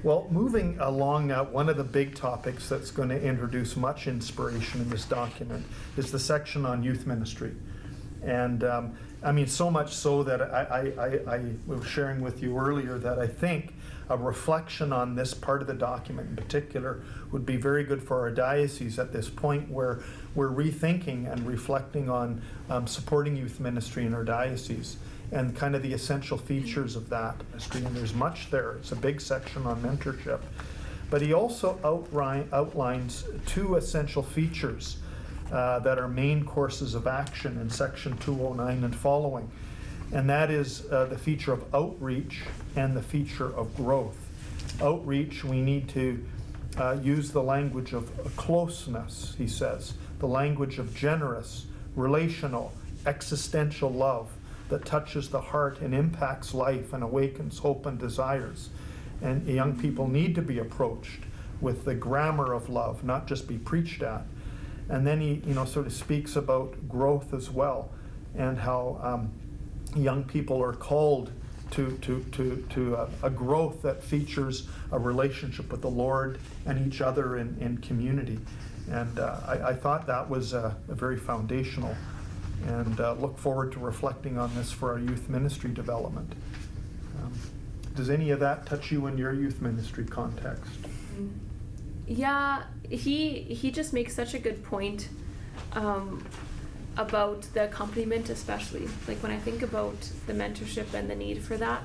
Well, moving along, one of the big topics that's going to introduce much inspiration in this document is the section on youth ministry. And I mean, so much so that I was sharing with you earlier that I think a reflection on this part of the document in particular would be very good for our diocese at this point where we're rethinking and reflecting on supporting youth ministry in our diocese and kind of the essential features of that ministry. And there's much there. It's a big section on mentorship. But he also outlines two essential features that are main courses of action in section 209 and following. And that is the feature of outreach and the feature of growth. Outreach, we need to use the language of closeness, he says, the language of generous, relational, existential love that touches the heart and impacts life and awakens hope and desires. And young people need to be approached with the grammar of love, not just be preached at. And then he, sort of speaks about growth as well, and how young people are called to a growth that features a relationship with the Lord and each other in community. And I thought that was very foundational, and look forward to reflecting on this for our youth ministry development. Does any of that touch you in your youth ministry context? Yeah, he just makes such a good point about the accompaniment, especially. Like when I think about the mentorship and the need for that,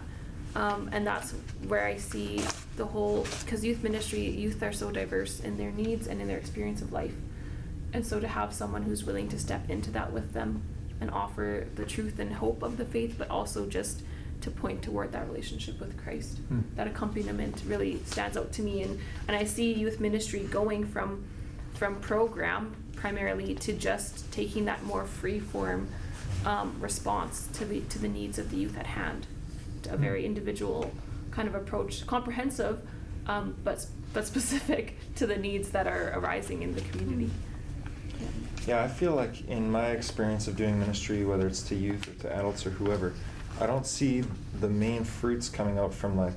and that's where I see the whole, because youth are so diverse in their needs and in their experience of life. And so to have someone who's willing to step into that with them and offer the truth and hope of the faith, but also just to point toward that relationship with Christ. That accompaniment really stands out to me, and I see youth ministry going from program primarily to just taking that more free-form response to the needs of the youth at hand, to a very individual kind of approach, comprehensive, but specific to the needs that are arising in the community. Yeah, I feel like in my experience of doing ministry, whether it's to youth or to adults or whoever, I don't see the main fruits coming out from like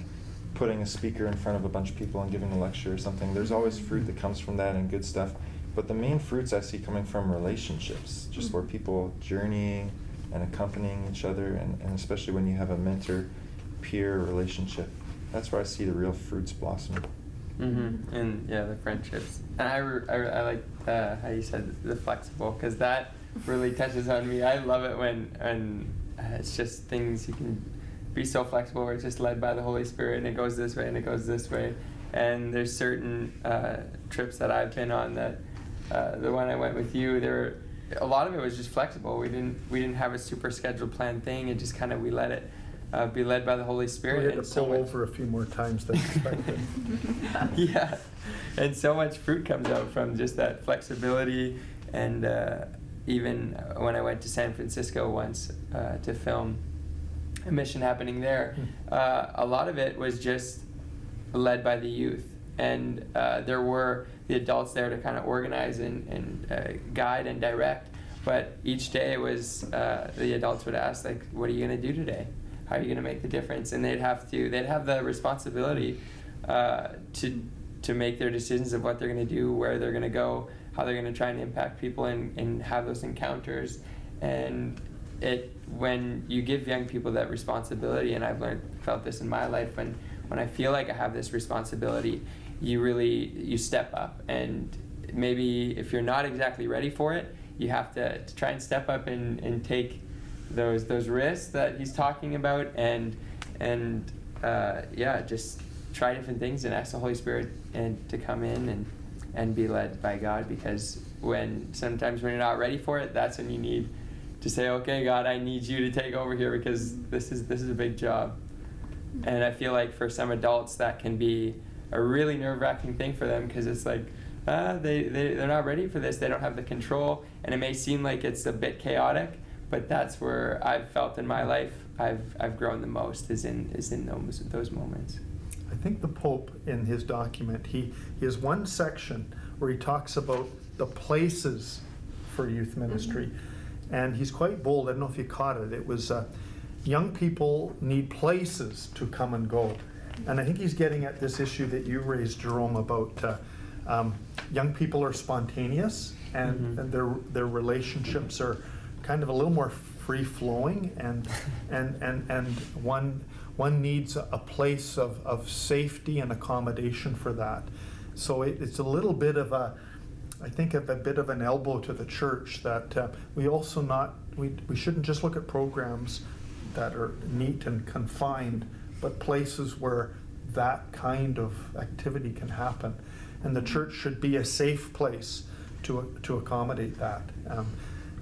putting a speaker in front of a bunch of people and giving a lecture or something. There's always fruit that comes from that and good stuff. But the main fruits I see coming from relationships, just where people journeying and accompanying each other, and especially when you have a mentor-peer relationship. That's where I see the real fruits blossoming. And yeah, the friendships. And I like how you said the flexible, because that really touches on me. I love it when it's just things you can be so flexible, where it's just led by the Holy Spirit, and it goes this way and it goes this way. And there's certain trips that I've been on that the one I went with you, a lot of it was just flexible. We didn't have a super scheduled planned thing. It just kind of, we let it be led by the Holy Spirit. We had to pull over a few more times than expected. Yeah, and so much fruit comes out from just that flexibility. And even when I went to San Francisco once to film a mission happening there, a lot of it was just led by the youth. And there were the adults there to kind of organize and guide and direct. But each day it was, the adults would ask, like, what are you going to do today? How are you going to make the difference? And they'd have the responsibility to make their decisions of what they're going to do, where they're going to go, how they're going to try and impact people and have those encounters. And when you give young people that responsibility, and I've felt this in my life, when I feel like I have this responsibility, you step up. And maybe if you're not exactly ready for it, you have to try and step up and take those risks that he's talking about, and just try different things and ask the Holy Spirit and to come in and be led by God, because sometimes when you're not ready for it, that's when you need to say, okay, God, I need you to take over here, because this is a big job. And I feel like for some adults that can be a really nerve-wracking thing for them, because it's like they're not ready for this, they don't have the control, and it may seem like it's a bit chaotic, but that's where I've felt in my life I've grown the most, is in those moments. I think the Pope in his document, he has one section where he talks about the places for youth ministry, and he's quite bold. I don't know if you caught it. It was young people need places to come and go. And I think he's getting at this issue that you raised, Jerome, about young people are spontaneous, and, and their relationships are kind of a little more free-flowing, and one needs a place of safety and accommodation for that. So it's a little bit of a, I think, of a bit of an elbow to the church that we also we shouldn't just look at programs that are neat and confined, but places where that kind of activity can happen. And the church should be a safe place to accommodate that.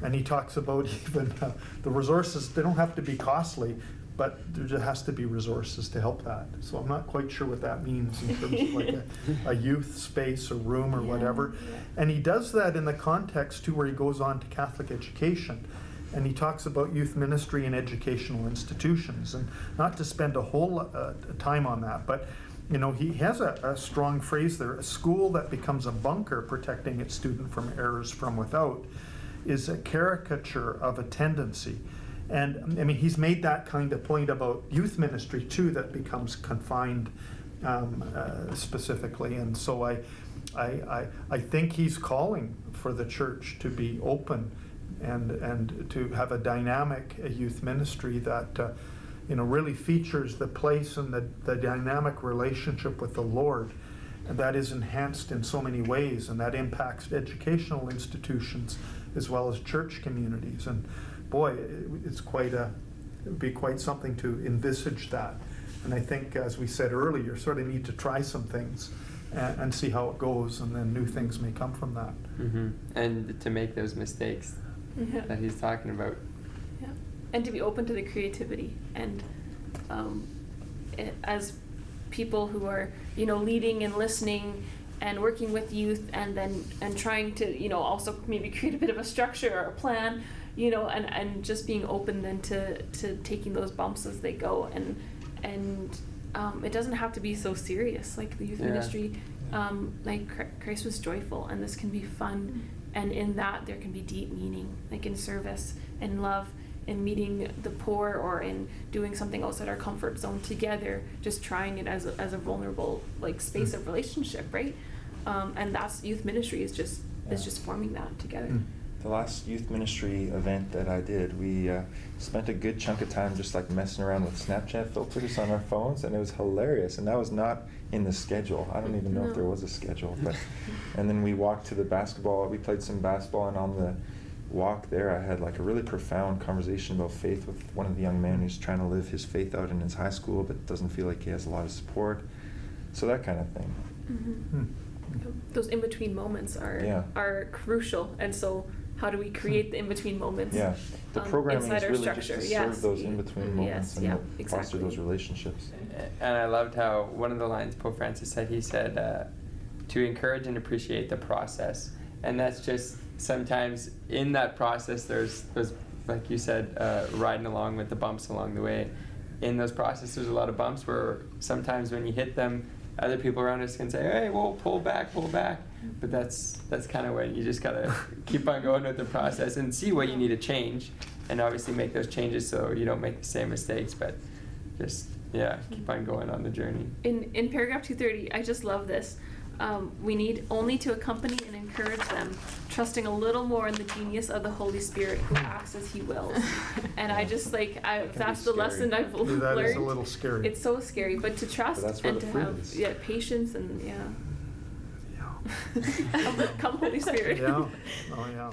And he talks about even the resources. They don't have to be costly, but there has to be resources to help that. So I'm not quite sure what that means in terms of like a youth space or room or whatever. Yeah. And he does that in the context too, where he goes on to Catholic education. And he talks about youth ministry and educational institutions, and not to spend a whole time on that, but you know, he has a strong phrase there: a school that becomes a bunker protecting its student from errors from without is a caricature of a tendency. And I mean, he's made that kind of point about youth ministry too, that becomes confined specifically. And so I think he's calling for the church to be open and to have a dynamic youth ministry that you know, really features the place and the dynamic relationship with the Lord, and that is enhanced in so many ways, and that impacts educational institutions as well as church communities. And boy, it would be quite something to envisage that. And I think, as we said earlier, sort of need to try some things and see how it goes, and then new things may come from that. And to make those mistakes that he's talking about. Yeah, and to be open to the creativity, and as people who are, you know, leading and listening and working with youth, and trying to, you know, also maybe create a bit of a structure or a plan, you know, and just being open then to taking those bumps as they go, and it doesn't have to be so serious, like the youth ministry. Like Christ was joyful, and this can be fun, and in that there can be deep meaning, like in service and love, in meeting the poor, or in doing something outside our comfort zone together, just trying it as a vulnerable like space of relationship, right? And that's youth ministry is just forming that together. The last youth ministry event that I did, we spent a good chunk of time just like messing around with Snapchat filters on our phones, and it was hilarious. And that was not in the schedule. I don't even know if there was a schedule. But and then we walked to the basketball. We played some basketball, and on the walk there, I had like a really profound conversation about faith with one of the young men who's trying to live his faith out in his high school, but doesn't feel like he has a lot of support. So that kind of thing. Those in-between moments are crucial, and so how do we create the in-between moments? Yeah, the programming inside is our really structure. just to serve those in-between moments and foster exactly. those relationships. And I loved how one of the lines Pope Francis said, he said, to encourage and appreciate the process. And that's just sometimes in that process, there's like you said, riding along with the bumps along the way. In those processes, there's a lot of bumps where sometimes when you hit them, other people around us can say, hey, whoa, pull back. But that's kind of when you just gotta keep on going with the process and see what you need to change, and obviously make those changes so you don't make the same mistakes, but just, keep on going on the journey. In paragraph 230, I just love this. We need only to accompany and encourage them, trusting a little more in the genius of the Holy Spirit who acts as he wills. And I just that's the lesson I've learned. That is a little scary. It's so scary, but to trust and to have patience and come Holy Spirit. Yeah. Oh yeah.